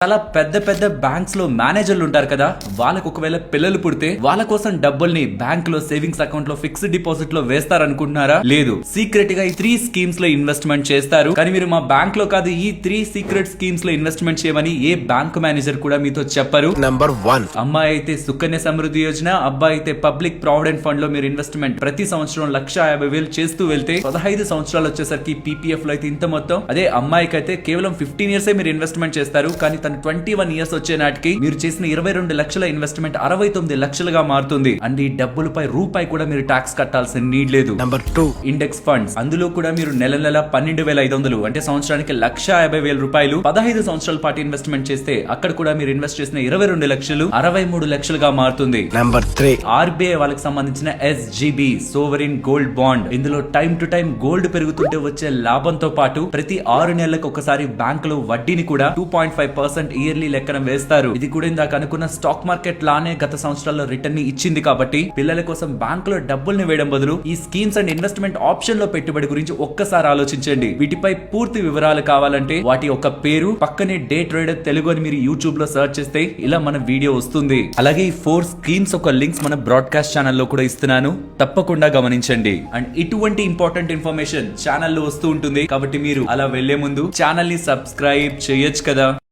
చాలా పెద్ద పెద్ద బ్యాంక్స్ లో మేనేజర్లు ఉంటారు కదా, వాళ్ళకు ఒకవేళ పిల్లలు పుడితే వాళ్ళ కోసం డబ్బుల్ని బ్యాంక్ లో సేవింగ్స్ అకౌంట్ లో ఫిక్స్డ్ డిపాజిట్ లో వేస్తారనుకుంటున్నారా? లేదు, సీక్రెట్ గా ఈ 3 స్కీమ్స్ లో ఇన్వెస్ట్మెంట్ చేస్తారు. కానీ మీరు మా బ్యాంక్ లో కాదు, ఈ 3 సీక్రెట్ స్కీమ్స్ లో ఇన్వెస్ట్మెంట్ చేయమని ఏ బ్యాంక్ మేనేజర్ కూడా మీతో చెప్పరు. నంబర్ 1, అమ్మాయి అయితే సుకన్య సమృద్ధి యోజన, అబ్బాయి అయితే పబ్లిక్ ప్రావిడెంట్ ఫండ్ లో మీరు ఇన్వెస్ట్మెంట్ ప్రతి సంవత్సరం 1,50,000 చేస్తూ వెళ్తే 15 సంవత్సరాలు వచ్చేసరికి పీపీఎఫ్ లో అయితే ఇంత మొత్తం. అదే అమ్మాయికి అయితే కేవలం 15 ఇయర్స్ మీరు ఇన్వెస్ట్మెంట్ చేస్తారు, కానీ 21 ఇయర్స్ వచ్చే నాటికి మీరు చేసిన 22 లక్షల ఇన్వెస్ట్మెంట్ 69 లక్షలుగా మారుతుంది. అండ్ ఈ డబ్బులపై రూపాయి కూడా మీరు ట్యాక్స్ కట్టాల్సిన నీడ్ లేదు. నంబర్ 2, ఇండెక్స్ ఫండ్స్, అందులో కూడా మీరు నెల 12,500 అంటే సంవత్సరానికి 1,50,000 రూపాయలు 15 సంవత్సరాల పాటు ఇన్వెస్ట్మెంట్ చేస్తే అక్కడ కూడా మీరు ఇన్వెస్ట్ చేసిన 22 లక్షలు 63 లక్షలుగా మారుతుంది. నంబర్ 3, ఆర్బీఐ వాళ్ళకి సంబంధించిన ఎస్జీబీ సోవరిన్ గోల్డ్ బాండ్. ఇందులో టైం టు టైం గోల్డ్ పెరుగుతుంటే వచ్చే లాభంతో పాటు ప్రతి 6 నెలలకు ఒకసారి బ్యాంకులో వడ్డీని కూడా 2.5% ఇయర్లీ లెక్కన వేస్తారు. ఇది కూడా ఇందాక అనుకున్న స్టాక్ మార్కెట్ లానే గత సంవత్సరాల్లో రిటర్న్ ని ఇచ్చింది. కాబట్టి పిల్లల కోసం బ్యాంక్ లో డబ్బుల్ని వేయడం బదులు ఈ స్కీమ్స్ అండ్ ఇన్వెస్ట్మెంట్ ఆప్షన్ లో పెట్టుబడి గురించి ఒక్కసారి ఆలోచించండి. వీటిపై పూర్తి వివరాలు కావాలంటే వాటి ఒక పేరు పక్కనే డే ట్రేడర్ తెలుగు అని మీరు యూట్యూబ్ లో సర్చ్ చేస్తే ఇలా మన వీడియో వస్తుంది. అలాగే ఈ 4 స్కీమ్స్ ఒక లింక్స్ మన బ్రాడ్కాస్ట్ ఛానల్లో కూడా ఇస్తున్నాను, తప్పకుండా గమనించండి. అండ్ ఇటువంటి ఇంపార్టెంట్ ఇన్ఫర్మేషన్ ఛానల్లో వస్తూ ఉంటుంది, కాబట్టి మీరు అలా వెళ్లే ముందు ఛానల్ ని సబ్స్క్రైబ్ చేయొచ్చు కదా.